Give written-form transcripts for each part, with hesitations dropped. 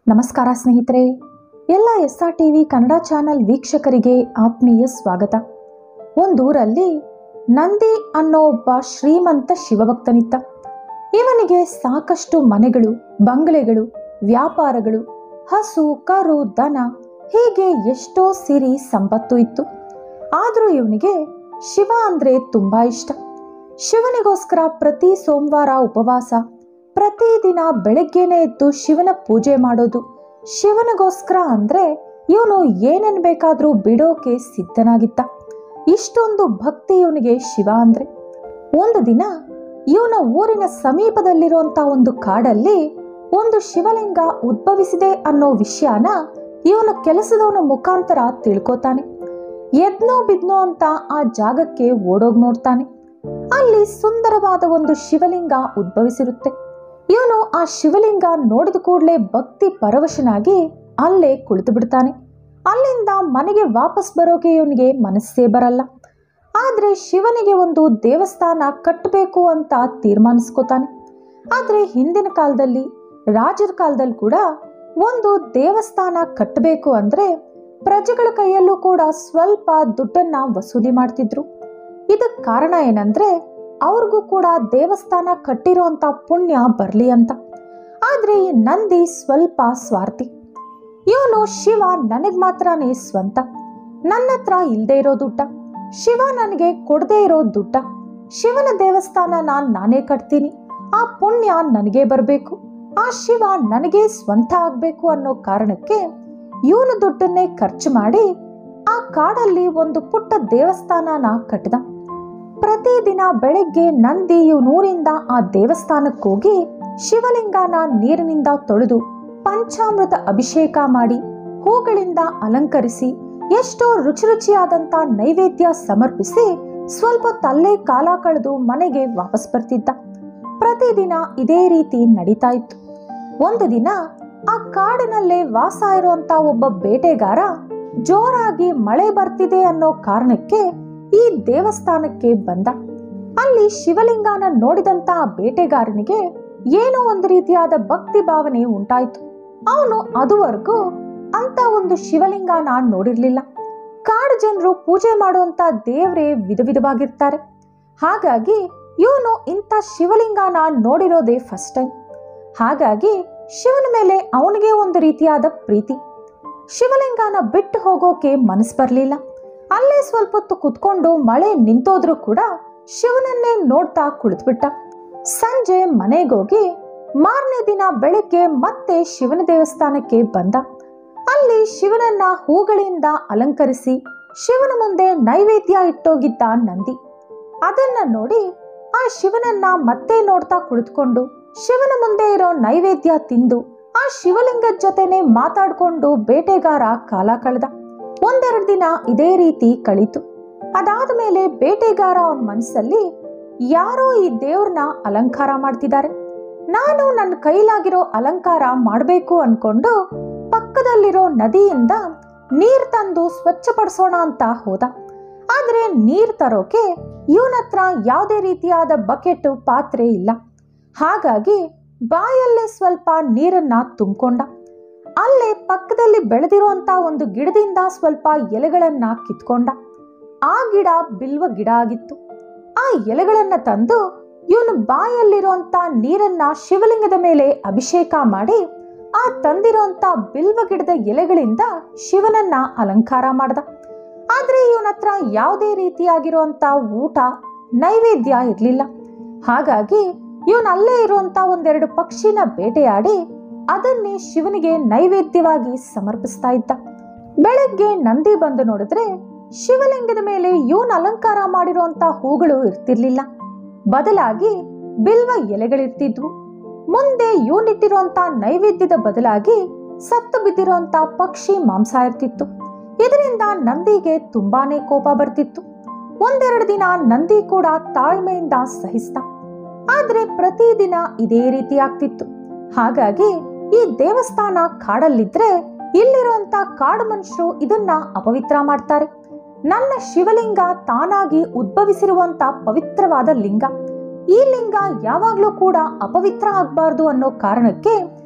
ನಮಸ್ಕಾರ ಸ್ನೇಹಿತರೆ, ಎಲ್ಲ SR TV ಕನ್ನಡ ಚಾನಲ್ ವೀಕ್ಷಕರಿಗೆ ಆತ್ಮೀಯ ಸ್ವಾಗತ. ಒಂದೂರಲ್ಲಿ ನಂದಿ ಅನ್ನೋ ಒಬ್ಬ ಶ್ರೀಮಂತ ಶಿವಭಕ್ತನಿದ್ದ. ಇವನಿಗೆ ಸಾಕಷ್ಟು ಮನೆಗಳು, ಬಂಗಲೆಗಳು, ವ್ಯಾಪಾರಗಳು, ಹಸು, ಕರು, ದನ ಹೀಗೆ ಎಷ್ಟೋ ಸಿರಿ ಸಂಪತ್ತು ಇತ್ತು. ಆದರೂ ಇವನಿಗೆ ಶಿವ ಅಂದರೆ ತುಂಬ ಇಷ್ಟ. ಶಿವನಿಗೋಸ್ಕರ ಪ್ರತಿ ಸೋಮವಾರ ಉಪವಾಸ, ಪ್ರತಿದಿನ ಬೆಳಗ್ಗೆನೇ ಎದ್ದು ಶಿವನ ಪೂಜೆ ಮಾಡೋದು. ಶಿವನಿಗೋಸ್ಕರ ಅಂದರೆ ಇವನು ಏನೇನು ಬೇಕಾದರೂ ಬಿಡೋಕೆ ಸಿದ್ಧನಾಗಿದ್ದ. ಇಷ್ಟೊಂದು ಭಕ್ತಿ ಇವನಿಗೆ ಶಿವ ಅಂದರೆ. ಒಂದು ದಿನ ಇವನ ಊರಿನ ಸಮೀಪದಲ್ಲಿರುವಂಥ ಒಂದು ಕಾಡಲ್ಲಿ ಒಂದು ಶಿವಲಿಂಗ ಉದ್ಭವಿಸಿದೆ ಅನ್ನೋ ವಿಷಯನ ಇವನ ಕೆಲಸದವನ ಮುಖಾಂತರ ತಿಳ್ಕೊತಾನೆ. ಎದ್ನೋ ಬಿದ್ನೋ ಅಂತ ಆ ಜಾಗಕ್ಕೆ ಓಡೋಗಿ ನೋಡ್ತಾನೆ. ಅಲ್ಲಿ ಸುಂದರವಾದ ಒಂದು ಶಿವಲಿಂಗ ಉದ್ಭವಿಸಿರುತ್ತೆ. ಇವನು ಆ ಶಿವಲಿಂಗ ನೋಡಿದ ಕೂಡಲೇ ಭಕ್ತಿ ಪರವಶನಾಗಿ ಅಲ್ಲೇ ಕುಳಿತು ಬಿಡ್ತಾನೆ. ಅಲ್ಲಿಂದ ಮನೆಗೆ ವಾಪಸ್ ಬರೋಕೆ ಇವನಿಗೆ ಮನಸ್ಸೇ ಬರಲ್ಲ. ಆದರೆ ಶಿವನಿಗೆ ಒಂದು ದೇವಸ್ಥಾನ ಕಟ್ಟಬೇಕು ಅಂತ ತೀರ್ಮಾನಿಸ್ಕೋತಾನೆ. ಆದರೆ ಹಿಂದಿನ ಕಾಲದಲ್ಲಿ, ರಾಜರ ಕಾಲದಲ್ಲಿ ಕೂಡ ಒಂದು ದೇವಸ್ಥಾನ ಕಟ್ಟಬೇಕು ಅಂದರೆ ಪ್ರಜೆಗಳ ಕೈಯಲ್ಲೂ ಕೂಡ ಸ್ವಲ್ಪ ದುಡ್ಡನ್ನ ವಸೂಲಿ ಮಾಡ್ತಿದ್ರು. ಇದಕ್ಕೆ ಕಾರಣ ಏನಂದ್ರೆ ಅವ್ರಿಗೂ ಕೂಡ ದೇವಸ್ಥಾನ ಕಟ್ಟಿರೋಂಥ ಪುಣ್ಯ ಬರಲಿ ಅಂತ. ಆದರೆ ಈ ನಂದಿ ಸ್ವಲ್ಪ ಸ್ವಾರ್ಥಿ. ಇವನು ಶಿವ ನನಗೆ ಮಾತ್ರನೇ ಸ್ವಂತ, ನನ್ನ ಹತ್ರ ಇಲ್ಲದೆ ಇರೋ ದುಡ್ಡ, ಶಿವ ನನಗೆ ಕೊಡದೇ ಇರೋ ದುಡ್ಡ, ಶಿವನ ದೇವಸ್ಥಾನ ನಾನೇ ಕಟ್ತೀನಿ, ಆ ಪುಣ್ಯ ನನಗೆ ಬರಬೇಕು, ಆ ಶಿವ ನನಗೆ ಸ್ವಂತ ಆಗಬೇಕು ಅನ್ನೋ ಕಾರಣಕ್ಕೆ ಇವನು ದುಡ್ಡನ್ನೇ ಖರ್ಚು ಮಾಡಿ ಆ ಕಾಡಲ್ಲಿ ಒಂದು ಪುಟ್ಟ ದೇವಸ್ಥಾನನ ಕಟ್ಟಿದ. ಪ್ರತಿದಿನ ಬೆಳಗ್ಗೆ ನಂದಿ ಇವನೂರಿಂದ ಆ ದೇವಸ್ಥಾನಕ್ಕೆ ಹೋಗಿ ಶಿವಲಿಂಗನ ನೀರಿನಿಂದ ತೊಳೆದು ಪಂಚಾಮೃತ ಅಭಿಷೇಕ ಮಾಡಿ ಹೂಗಳಿಂದ ಅಲಂಕರಿಸಿ ಎಷ್ಟೋ ರುಚಿ ರುಚಿಯಾದಂಥ ನೈವೇದ್ಯ ಸಮರ್ಪಿಸಿ ಸ್ವಲ್ಪ ತಲ್ಲೇ ಕಾಲ ಕಳೆದು ಮನೆಗೆ ವಾಪಸ್ ಬರ್ತಿದ್ದ. ಪ್ರತಿದಿನ ಇದೇ ರೀತಿ ನಡೀತಾ ಇತ್ತು. ಒಂದು ದಿನ ಆ ಕಾಡಿನಲ್ಲೇ ವಾಸ ಇರುವಂತ ಒಬ್ಬ ಬೇಟೆಗಾರ ಜೋರಾಗಿ ಮಳೆ ಬರ್ತಿದೆ ಅನ್ನೋ ಕಾರಣಕ್ಕೆ ಈ ದೇವಸ್ಥಾನಕ್ಕೆ ಬಂದ. ಅಲ್ಲಿ ಶಿವಲಿಂಗನ ನೋಡಿದಂತ ಬೇಟೆಗಾರನಿಗೆ ಏನೋ ಒಂದು ರೀತಿಯಾದ ಭಕ್ತಿ ಭಾವನೆ ಉಂಟಾಯ್ತು. ಅವನು ಅದುವರೆಗೂ ಅಂತ ಒಂದು ಶಿವಲಿಂಗನ ನೋಡಿರ್ಲಿಲ್ಲ. ಕಾಡು ಜನರು ಪೂಜೆ ಮಾಡುವಂತ ದೇವರೇ ವಿಧ ವಿಧವಾಗಿರ್ತಾರೆ. ಹಾಗಾಗಿ ಇವನು ಇಂಥ ಶಿವಲಿಂಗನ ನೋಡಿರೋದೇ ಫಸ್ಟ್ ಟೈಮ್. ಹಾಗಾಗಿ ಶಿವನ ಮೇಲೆ ಅವನಿಗೆ ಒಂದು ರೀತಿಯಾದ ಪ್ರೀತಿ. ಶಿವಲಿಂಗನ ಬಿಟ್ಟು ಹೋಗೋಕೆ ಮನಸ್ಸು ಬರಲಿಲ್ಲ. ಅಲ್ಲೇ ಸ್ವಲ್ಪ ಹೊತ್ತು ಕುತ್ಕೊಂಡು ಮಳೆ ನಿಂತೋದ್ರೂ ಕೂಡ ಶಿವನನ್ನೇ ನೋಡ್ತಾ ಕುಳಿತುಬಿಟ್ಟ. ಸಂಜೆ ಮನೆಗೋಗಿ ಮಾರನೇ ದಿನ ಬೆಳಗ್ಗೆ ಮತ್ತೆ ಶಿವನ ದೇವಸ್ಥಾನಕ್ಕೆ ಬಂದ. ಅಲ್ಲಿ ಶಿವನನ್ನ ಹೂಗಳಿಂದ ಅಲಂಕರಿಸಿ ಶಿವನ ಮುಂದೆ ನೈವೇದ್ಯ ಇಟ್ಟೋಗಿದ್ದ ನಂದಿ. ಅದನ್ನ ನೋಡಿ ಆ ಶಿವನನ್ನ ಮತ್ತೆ ನೋಡ್ತಾ ಕುಳಿತುಕೊಂಡು ಶಿವನ ಮುಂದೆ ಇರೋ ನೈವೇದ್ಯ ತಿಂದು ಆ ಶಿವಲಿಂಗದ ಜೊತೆನೆ ಮಾತಾಡ್ಕೊಂಡು ಬೇಟೆಗಾರ ಕಾಲ ಕಳೆದ. ಒಂದೆರಡು ದಿನ ಇದೇ ರೀತಿ ಕಳೀತು. ಅದಾದ ಮೇಲೆ ಬೇಟೆಗಾರ ಅವನ ಮನಸ್ಸಲ್ಲಿ ಯಾರೋ ಈ ದೇವ್ರನ್ನ ಅಲಂಕಾರ ಮಾಡ್ತಿದ್ದಾರೆ, ನಾನು ನನ್ನ ಕೈಲಾಗಿರೋ ಅಲಂಕಾರ ಮಾಡಬೇಕು ಅನ್ಕೊಂಡು ಪಕ್ಕದಲ್ಲಿರೋ ನದಿಯಿಂದ ನೀರ್ ತಂದು ಸ್ವಚ್ಛಪಡಿಸೋಣ ಅಂತ ಹೋದ. ಆದ್ರೆ ನೀರ್ ತರೋಕೆ ಇವನ ಹತ್ರ ಯಾವುದೇ ರೀತಿಯಾದ ಬಕೆಟ್, ಪಾತ್ರೆ ಇಲ್ಲ. ಹಾಗಾಗಿ ಬಾಯಲ್ಲೇ ಸ್ವಲ್ಪ ನೀರನ್ನ ತುಂಬಿಕೊಂಡ. ಅಲ್ಲೇ ಪಕ್ಕದಲ್ಲಿ ಬೆಳೆದಿರುವಂತ ಒಂದು ಗಿಡದಿಂದ ಸ್ವಲ್ಪ ಎಲೆಗಳನ್ನ ಕಿತ್ಕೊಂಡ. ಆ ಗಿಡ ಬಿಲ್ವ ಗಿಡ ಆಗಿತ್ತು. ಆ ಎಲೆಗಳನ್ನ ತಂದು ಇವನು ಬಾಯಲ್ಲಿರುವಂತ ನೀರನ್ನ ಶಿವಲಿಂಗದ ಮೇಲೆ ಅಭಿಷೇಕ ಮಾಡಿ ಆ ತಂದಿರುವಂತ ಬಿಲ್ವ ಗಿಡದ ಎಲೆಗಳಿಂದ ಶಿವನನ್ನ ಅಲಂಕಾರ ಮಾಡ್ದ. ಆದ್ರೆ ಇವನ ಹತ್ರ ಯಾವುದೇ ರೀತಿಯಾಗಿರುವಂತ ಊಟ, ನೈವೇದ್ಯ ಇರ್ಲಿಲ್ಲ. ಹಾಗಾಗಿ ಇವನಲ್ಲೇ ಇರುವಂತ ಒಂದೆರಡು ಪಕ್ಷಿನ ಬೇಟೆಯಾಡಿ ಅದನ್ನೇ ಶಿವನಿಗೆ ನೈವೇದ್ಯವಾಗಿ ಸಮರ್ಪಿಸ್ತಾ ಇದ್ದ. ಬೆಳಗ್ಗೆ ನಂದಿ ಬಂದು ನೋಡಿದ್ರೆ ಶಿವಲಿಂಗದ ಮೇಲೆ ಇವನು ಅಲಂಕಾರ ಮಾಡಿರುವಂತ ಹೂಗಳು ಇರ್ತಿರ್ಲಿಲ್ಲ. ಬದಲಾಗಿ ಬಿಲ್ವ ಎಲೆಗಳಿರ್ತಿದ್ವು. ಮುಂದೆ ಇವನಿಟ್ಟಿರುವಂತ ನೈವೇದ್ಯದ ಬದಲಾಗಿ ಸತ್ತು ಬಿದ್ದಿರುವಂತ ಪಕ್ಷಿ ಮಾಂಸ ಇರ್ತಿತ್ತು. ಇದರಿಂದ ನಂದಿಗೆ ತುಂಬಾನೇ ಕೋಪ ಬರ್ತಿತ್ತು. ಒಂದೆರಡು ದಿನ ನಂದಿ ಕೂಡ ತಾಳ್ಮೆಯಿಂದ ಸಹಿಸ್ತ. ಆದ್ರೆ ಪ್ರತಿದಿನ ಇದೇ ರೀತಿ ಆಗ್ತಿತ್ತು. ಹಾಗಾಗಿ ಈ ದೇವಸ್ಥಾನ ಕಾಡಲ್ಲಿದ್ರೆ ಇಲ್ಲಿರುವಂತ ಕಾಡು ಮನುಷ್ಯರು ಇದನ್ನ ಅಪವಿತ್ರ ಮಾಡ್ತಾರೆ. ನನ್ನ ಶಿವಲಿಂಗ ತಾನಾಗಿ ಉದ್ಭವಿಸಿರುವಂತ ಪವಿತ್ರವಾದ ಲಿಂಗ, ಈ ಲಿಂಗ ಯಾವಾಗ್ಲೂ ಕೂಡ ಅಪವಿತ್ರ ಆಗ್ಬಾರ್ದು ಅನ್ನೋ ಕಾರಣಕ್ಕೆ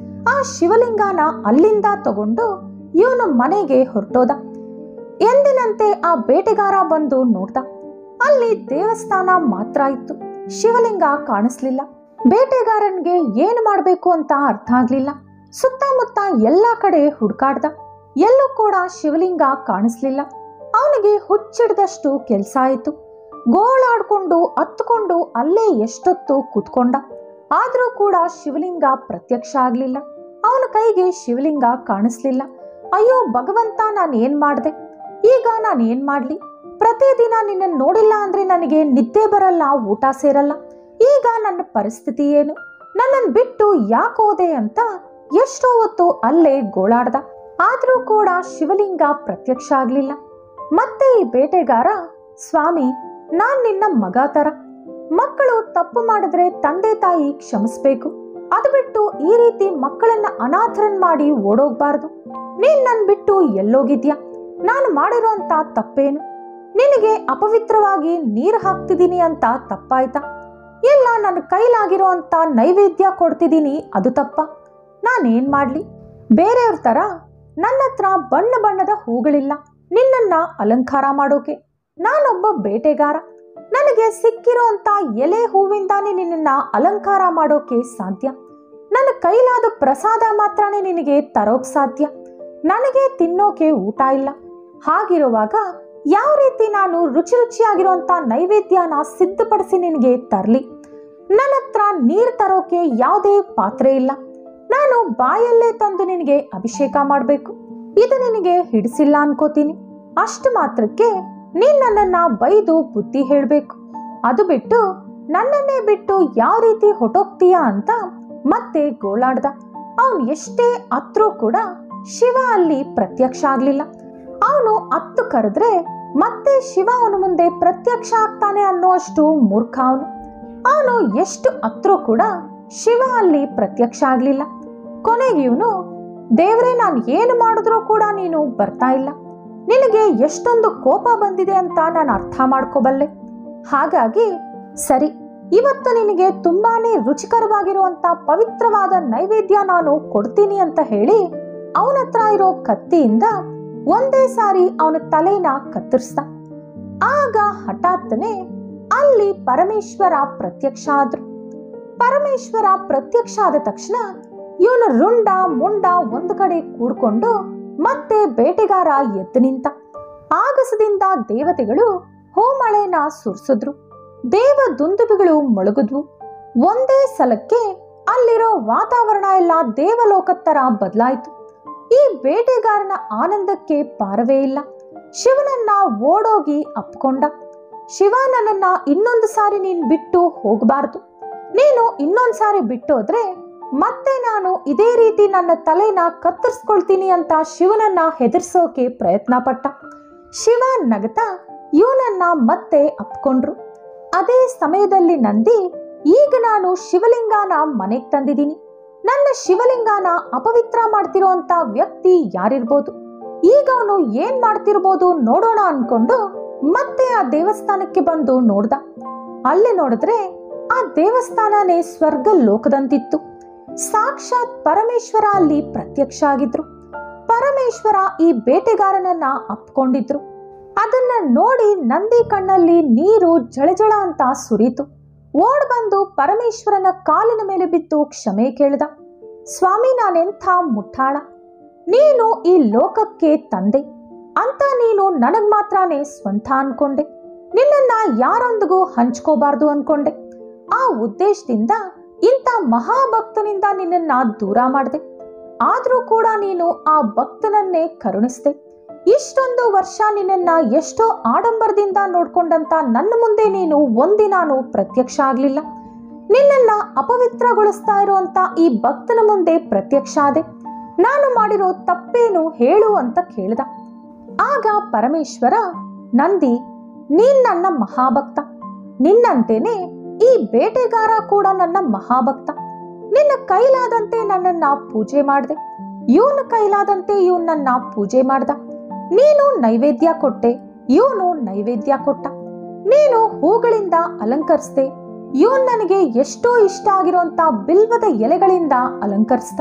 ಆ ಶಿವಲಿಂಗನ ಅಲ್ಲಿಂದ ತಗೊಂಡು ಇವನು ಮನೆಗೆ ಹೊರಟೋದ. ಎಂದಿನಂತೆ ಆ ಬೇಟೆಗಾರ ಬಂದು ನೋಡ್ದ. ಅಲ್ಲಿ ದೇವಸ್ಥಾನ ಮಾತ್ರ ಇತ್ತು, ಶಿವಲಿಂಗ ಕಾಣಿಸ್ಲಿಲ್ಲ. ಬೇಟೆಗಾರನ್ಗೆ ಏನು ಮಾಡಬೇಕು ಅಂತ ಅರ್ಥ ಆಗ್ಲಿಲ್ಲ. ಸುತ್ತಮುತ್ತ ಎಲ್ಲ ಕಡೆ ಹುಡುಕಾಡ್ದ, ಎಲ್ಲೂ ಕೂಡ ಶಿವಲಿಂಗ ಕಾಣಿಸ್ಲಿಲ್ಲ. ಅವನಿಗೆ ಹುಚ್ಚಿಡ್ದಷ್ಟು ಕೆಲಸ ಆಯಿತು. ಗೋಳಾಡ್ಕೊಂಡು ಹತ್ಕೊಂಡು ಅಲ್ಲೇ ಎಷ್ಟೊತ್ತು ಕೂತ್ಕೊಂಡ. ಆದ್ರೂ ಕೂಡ ಶಿವಲಿಂಗ ಪ್ರತ್ಯಕ್ಷ ಆಗ್ಲಿಲ್ಲ. ಅವನ ಕೈಗೆ ಶಿವಲಿಂಗ ಕಾಣಿಸ್ಲಿಲ್ಲ. ಅಯ್ಯೋ ಭಗವಂತ, ನಾನು ಏನ್ ಮಾಡ್ದೆ? ಈಗ ನಾನು ಏನ್ ಮಾಡ್ಲಿ? ಪ್ರತಿದಿನ ನಿನ್ನ ನೋಡಿಲ್ಲ ಅಂದ್ರೆ ನನಗೆ ನಿದ್ದೆ ಬರಲ್ಲ, ಊಟ ಸೇರಲ್ಲ. ಈಗ ನನ್ನ ಪರಿಸ್ಥಿತಿ ಏನು? ನನ್ನನ್ನು ಬಿಟ್ಟು ಯಾಕೆ ಹೋದೆ ಅಂತ ಎಷ್ಟೋ ಹೊತ್ತು ಅಲ್ಲೇ ಗೋಳಾಡ್ದ. ಆದ್ರೂ ಕೂಡ ಶಿವಲಿಂಗ ಪ್ರತ್ಯಕ್ಷ ಆಗ್ಲಿಲ್ಲ. ಮತ್ತೆ ಈ ಬೇಟೆಗಾರ, ಸ್ವಾಮಿ, ನಾನ್ ನಿನ್ನ ಮಗ ತರ. ಮಕ್ಕಳು ತಪ್ಪು ಮಾಡಿದ್ರೆ ತಂದೆ ತಾಯಿ ಕ್ಷಮಿಸ್ಬೇಕು. ಅದು ಬಿಟ್ಟು ಈ ರೀತಿ ಮಕ್ಕಳನ್ನ ಅನಾಥರನ್ ಮಾಡಿ ಓಡೋಗ್ಬಾರ್ದು. ನೀನ್ ನನ್ ಬಿಟ್ಟು ಎಲ್ಲೋಗಿದ್ಯಾ? ನಾನು ಮಾಡಿರೋಂತ ತಪ್ಪೇನು? ನಿನಗೆ ಅಪವಿತ್ರವಾಗಿ ನೀರು ಹಾಕ್ತಿದ್ದೀನಿ ಅಂತ ತಪ್ಪಾಯ್ತಾ? ಇಲ್ಲ ನನ್ನ ಕೈಲಾಗಿರೋ ಅಂತ ನೈವೇದ್ಯ ಕೊಡ್ತಿದ್ದೀನಿ, ಅದು ತಪ್ಪ? ನಾನೇನ್ ಮಾಡ್ಲಿ? ಬೇರೆಯವ್ರ ತರ ನನ್ನ ಹತ್ರ ಬಣ್ಣ ಬಣ್ಣದ ಹೂಗಳಿಲ್ಲ ನಿನ್ನನ್ನ ಅಲಂಕಾರ ಮಾಡೋಕೆ. ನಾನೊಬ್ಬ ಬೇಟೆಗಾರ. ನನಗೆ ಸಿಕ್ಕಿರೋ ಅಂತ ಎಲೆ ಹೂವಿಂದಾನೇ ನಿನ್ನನ್ನ ಅಲಂಕಾರ ಮಾಡೋಕೆ ಸಾಧ್ಯ. ನನ್ನ ಕೈಲಾದ ಪ್ರಸಾದ ಮಾತ್ರನೇ ನಿನಗೆ ತರೋಕ್ ಸಾಧ್ಯ. ನನಗೆ ತಿನ್ನೋಕೆ ಊಟ ಇಲ್ಲ. ಹಾಗಿರುವಾಗ ಯಾವ ರೀತಿ ನಾನು ರುಚಿ ರುಚಿಯಾಗಿರುವಂತ ನೈವೇದ್ಯನ ಸಿದ್ಧಪಡಿಸಿ ನಿನಗೆ ತರ್ಲಿ? ನನ್ನ ಹತ್ರ ನೀರು ತರೋಕೆ ಯಾವುದೇ ಪಾತ್ರೆ ಇಲ್ಲ. ನಾನು ಬಾಯಲ್ಲೇ ತಂದು ನಿನಗೆ ಅಭಿಷೇಕ ಮಾಡಬೇಕು. ಇದು ನಿನಗೆ ಹಿಡಿಸಿಲ್ಲ ಅನ್ಕೋತೀನಿ. ಅಷ್ಟು ಮಾತ್ರಕ್ಕೆ ನೀನ್ ನನ್ನನ್ನ ಬೈದು ಬುದ್ಧಿ ಹೇಳ್ಬೇಕು. ಅದು ಬಿಟ್ಟು ನನ್ನನ್ನೇ ಬಿಟ್ಟು ಯಾವ ರೀತಿ ಹೊಟ್ಟೋಗ್ತೀಯಾ ಅಂತ ಮತ್ತೆ ಗೋಳಾಡ್ದ. ಅವನು ಎಷ್ಟೇ ಹತ್ರೂ ಕೂಡ ಶಿವ ಅಲ್ಲಿ ಪ್ರತ್ಯಕ್ಷ ಆಗ್ಲಿಲ್ಲ. ಅವನು ಹತ್ತು ಕರೆದ್ರೆ ಮತ್ತೆ ಶಿವ ಅವನ ಮುಂದೆ ಪ್ರತ್ಯಕ್ಷ ಆಗ್ತಾನೆ ಅನ್ನೋಷ್ಟು ಮೂರ್ಖ ಅವನು. ಅವನು ಎಷ್ಟು ಹತ್ರೂ ಕೂಡ ಶಿವ ಅಲ್ಲಿ ಪ್ರತ್ಯಕ್ಷ ಆಗ್ಲಿಲ್ಲ. ಕೊನೆಗೆ ಇವನು, ದೇವ್ರೆ, ನಾನು ಏನು ಮಾಡಿದ್ರೂ ಕೂಡ ನೀನು ಬರ್ತಾ ಇಲ್ಲ. ನಿನಗೆ ಎಷ್ಟೊಂದು ಕೋಪ ಬಂದಿದೆ ಅಂತ ನಾನು ಅರ್ಥ ಮಾಡ್ಕೋಬಲ್ಲೆ. ಹಾಗಾಗಿ ಸರಿ, ಇವತ್ತು ನಿನಗೆ ತುಂಬಾನೇ ರುಚಿಕರವಾಗಿರುವಂತ ಪವಿತ್ರವಾದ ನೈವೇದ್ಯ ನಾನು ಕೊಡ್ತೀನಿ ಅಂತ ಹೇಳಿ ಅವನ ಹತ್ರ ಇರೋ ಕತ್ತಿಯಿಂದ ಒಂದೇ ಸಾರಿ ಅವನ ತಲೆನ ಕತ್ತರಿಸ್ದ. ಆಗ ಹಠಾತ್ತನೆ ಅಲ್ಲಿ ಪರಮೇಶ್ವರ ಪ್ರತ್ಯಕ್ಷ ಆದ್ರು. ಪರಮೇಶ್ವರ ಪ್ರತ್ಯಕ್ಷ ಆದ ತಕ್ಷಣ ಇವನು ರುಂಡ ಮುಂಡ ಒಂದು ಕಡೆ ಕೂಡ್ಕೊಂಡು ಮತ್ತೆ ಬೇಟೆಗಾರ ಎದ್ದು ನಿಂತ. ಆಗಸದಿಂದ ದೇವತೆಗಳು ಹೂಮಳೆನ ಸುರಿಸಿದ್ರು. ದೇವ ದುಂದುಬಿಗಳು ಮೊಳಗಿದ್ವು. ಒಂದೇ ಸಲಕ್ಕೆ ಅಲ್ಲಿರೋ ವಾತಾವರಣ ಎಲ್ಲ ದೇವಲೋಕತ್ತರ ಬದಲಾಯಿತು. ಈ ಬೇಟೆಗಾರನ ಆನಂದಕ್ಕೆ ಪಾರವೇ ಇಲ್ಲ. ಶಿವನನ್ನ ಓಡೋಗಿ ಅಪ್ಕೊಂಡ. ಶಿವ, ನನ್ನನ್ನ ಇನ್ನೊಂದು ಸಾರಿ ನೀನ್ ಬಿಟ್ಟು ಹೋಗಬಾರ್ದು. ನೀನು ಇನ್ನೊಂದು ಸಾರಿ ಬಿಟ್ಟೋದ್ರೆ ಮತ್ತೆ ನಾನು ಇದೇ ರೀತಿ ನನ್ನ ತಲೆನ ಕತ್ತರಿಸ್ಕೊಳ್ತೀನಿ ಅಂತ ಶಿವನನ್ನ ಹೆದರ್ಸೋಕೆ ಪ್ರಯತ್ನ ಪಟ್ಟ. ಶಿವ ನಗತಾ ಇವನನ್ನ ಮತ್ತೆ ಅಪ್ಕೊಂಡ್ರು. ಅದೇ ಸಮಯದಲ್ಲಿ ನಂದಿ, ಈಗ ನಾನು ಶಿವಲಿಂಗನ ಮನೆಗೆ ತಂದಿದ್ದೀನಿ. ನನ್ನ ಶಿವಲಿಂಗನ ಅಪವಿತ್ರ ಮಾಡ್ತಿರೋ ಅಂತ ವ್ಯಕ್ತಿ ಯಾರಿರ್ಬೋದು? ಈಗ ಅವನು ಏನ್ ಮಾಡ್ತಿರ್ಬೋದು ನೋಡೋಣ ಅನ್ಕೊಂಡು ಮತ್ತೆ ಆ ದೇವಸ್ಥಾನಕ್ಕೆ ಬಂದು ನೋಡ್ದ. ಅಲ್ಲಿ ನೋಡಿದ್ರೆ ಆ ದೇವಸ್ಥಾನನೇ ಸ್ವರ್ಗ ಲೋಕದಂತಿತ್ತು. ಸಾಕ್ಷಾತ್ ಪರಮೇಶ್ವರ ಅಲ್ಲಿ ಪ್ರತ್ಯಕ್ಷ ಆಗಿದ್ರು. ಪರಮೇಶ್ವರ ಈ ಬೇಟೆಗಾರನನ್ನ ಅಪ್ಕೊಂಡಿದ್ರು. ಅದನ್ನ ನೋಡಿ ನಂದಿ ಕಣ್ಣಲ್ಲಿ ನೀರು ಜಳಜಳ ಅಂತ ಸುರಿತು. ಓಡ್ ಬಂದು ಪರಮೇಶ್ವರನ ಕಾಲಿನ ಮೇಲೆ ಬಿದ್ದು ಕ್ಷಮೆ ಕೇಳ್ದ. ಸ್ವಾಮಿ, ನಾನೆಂಥ ಮುಟ್ಟಾಳ. ನೀನು ಈ ಲೋಕಕ್ಕೆ ತಂದೆ ಅಂತ ನೀನು ನನಗ್ ಮಾತ್ರನೇ ಸ್ವಂತ ಅನ್ಕೊಂಡೆ. ನಿನ್ನನ್ನ ಯಾರೊಂದಿಗೂ ಹಂಚ್ಕೋಬಾರ್ದು ಅನ್ಕೊಂಡೆ. ಆ ಉದ್ದೇಶದಿಂದ ಇಂಥ ಮಹಾಭಕ್ತನಿಂದ ನಿನ್ನನ್ನ ದೂರ ಮಾಡಿದೆ. ಆದ್ರೂ ಕೂಡ ನೀನು ಆ ಭಕ್ತನನ್ನೇ ಕರುಣಿಸ್ದೆ. ಇಷ್ಟೊಂದು ವರ್ಷ ನಿನ್ನನ್ನ ಎಷ್ಟೋ ಆಡಂಬರದಿಂದ ನೋಡ್ಕೊಂಡಂತ ನನ್ನ ಮುಂದೆ ನೀನು ಒಂದಿನಾನು ಪ್ರತ್ಯಕ್ಷ ಆಗ್ಲಿಲ್ಲ. ನಿನ್ನನ್ನ ಅಪವಿತ್ರಗೊಳಿಸ್ತಾ ಇರುವಂತ ಈ ಭಕ್ತನ ಮುಂದೆ ಪ್ರತ್ಯಕ್ಷ ಆದೆ. ನಾನು ಮಾಡಿರೋ ತಪ್ಪೇನು ಹೇಳು ಅಂತ ಕೇಳ್ದ. ಆಗ ಪರಮೇಶ್ವರ, ನಂದಿ, ನೀನ್ ನನ್ನ ಮಹಾಭಕ್ತ. ನಿನ್ನಂತೇನೆ ಈ ಬೇಟೆಗಾರ ಕೂಡ ನನ್ನ ಮಹಾಭಕ್ತ. ನಿನ್ನ ಕೈಲಾದಂತೆ ನನ್ನನ್ನ ಪೂಜೆ ಮಾಡ್ದೆ. ಇವನ ಕೈಲಾದಂತೆ ಇವನನ್ನ ಪೂಜೆ ಮಾಡ್ದ. ನೀನು ನೈವೇದ್ಯ ಕೊಟ್ಟೆ, ಇವನು ನೈವೇದ್ಯ ಕೊಟ್ಟ. ನೀನು ಹೂಗಳಿಂದ ಅಲಂಕರಿಸ್ದೆ, ಇವನ್ ನನಗೆ ಎಷ್ಟೋ ಇಷ್ಟ ಆಗಿರುವಂತ ಬಿಲ್ವದ ಎಲೆಗಳಿಂದ ಅಲಂಕರಿಸ್ದ.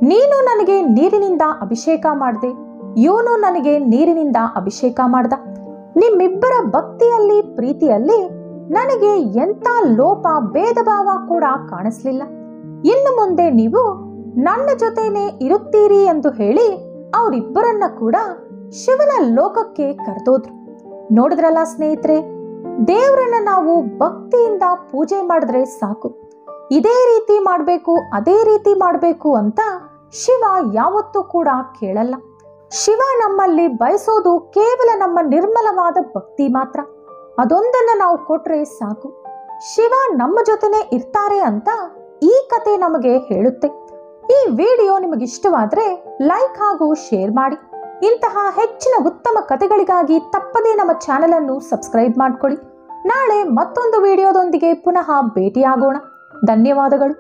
ನೀನು ನನಗೆ ನೀರಿನಿಂದ ಅಭಿಷೇಕ ಮಾಡಿದೆ, ಇವನು ನನಗೆ ನೀರಿನಿಂದ ಅಭಿಷೇಕ ಮಾಡ್ದ. ನಿಮ್ಮಿಬ್ಬರ ಭಕ್ತಿಯಲ್ಲಿ ಪ್ರೀತಿಯಲ್ಲಿ ನನಗೆ ಎಂಥ ಲೋಪ ಭೇದ ಭಾವ ಕೂಡ ಕಾಣಿಸ್ಲಿಲ್ಲ. ಇನ್ನು ಮುಂದೆ ನೀವು ನನ್ನ ಜೊತೆನೆ ಇರುತ್ತೀರಿ ಎಂದು ಹೇಳಿ ಅವರಿಬ್ಬರನ್ನ ಕೂಡ ಶಿವನ ಲೋಕಕ್ಕೆ ಕರೆದೋದ್ರು. ನೋಡಿದ್ರಲ್ಲ ಸ್ನೇಹಿತರೆ, ದೇವರನ್ನ ನಾವು ಭಕ್ತಿಯಿಂದ ಪೂಜೆ ಮಾಡಿದ್ರೆ ಸಾಕು. ಇದೇ ರೀತಿ ಮಾಡಬೇಕು, ಅದೇ ರೀತಿ ಮಾಡಬೇಕು ಅಂತ ಶಿವ ಯಾವತ್ತೂ ಕೂಡ ಕೇಳಲ್ಲ. ಶಿವ ನಮ್ಮಲ್ಲಿ ಬಯಸೋದು ಕೇವಲ ನಮ್ಮ ನಿರ್ಮಲವಾದ ಭಕ್ತಿ ಮಾತ್ರ. ಅದೊಂದನ್ನು ನಾವು ಕೊಟ್ರೆ ಸಾಕು, ಶಿವ ನಮ್ಮ ಜೊತೆನೆ ಇರ್ತಾರೆ ಅಂತ ಈ ಕತೆ ನಮಗೆ ಹೇಳುತ್ತೆ. ಈ ವಿಡಿಯೋ ನಿಮಗಿಷ್ಟವಾದರೆ ಲೈಕ್ ಹಾಗೂ ಶೇರ್ ಮಾಡಿ. ಇಂತಹ ಹೆಚ್ಚಿನ ಉತ್ತಮ ಕಥೆಗಳಿಗಾಗಿ ತಪ್ಪದೇ ನಮ್ಮ ಚಾನೆಲ್ ಅನ್ನು ಸಬ್ಸ್ಕ್ರೈಬ್ ಮಾಡ್ಕೊಳ್ಳಿ. ನಾಳೆ ಮತ್ತೊಂದು ವಿಡಿಯೋದೊಂದಿಗೆ ಪುನಃ ಭೇಟಿಯಾಗೋಣ. ಧನ್ಯವಾದಗಳು.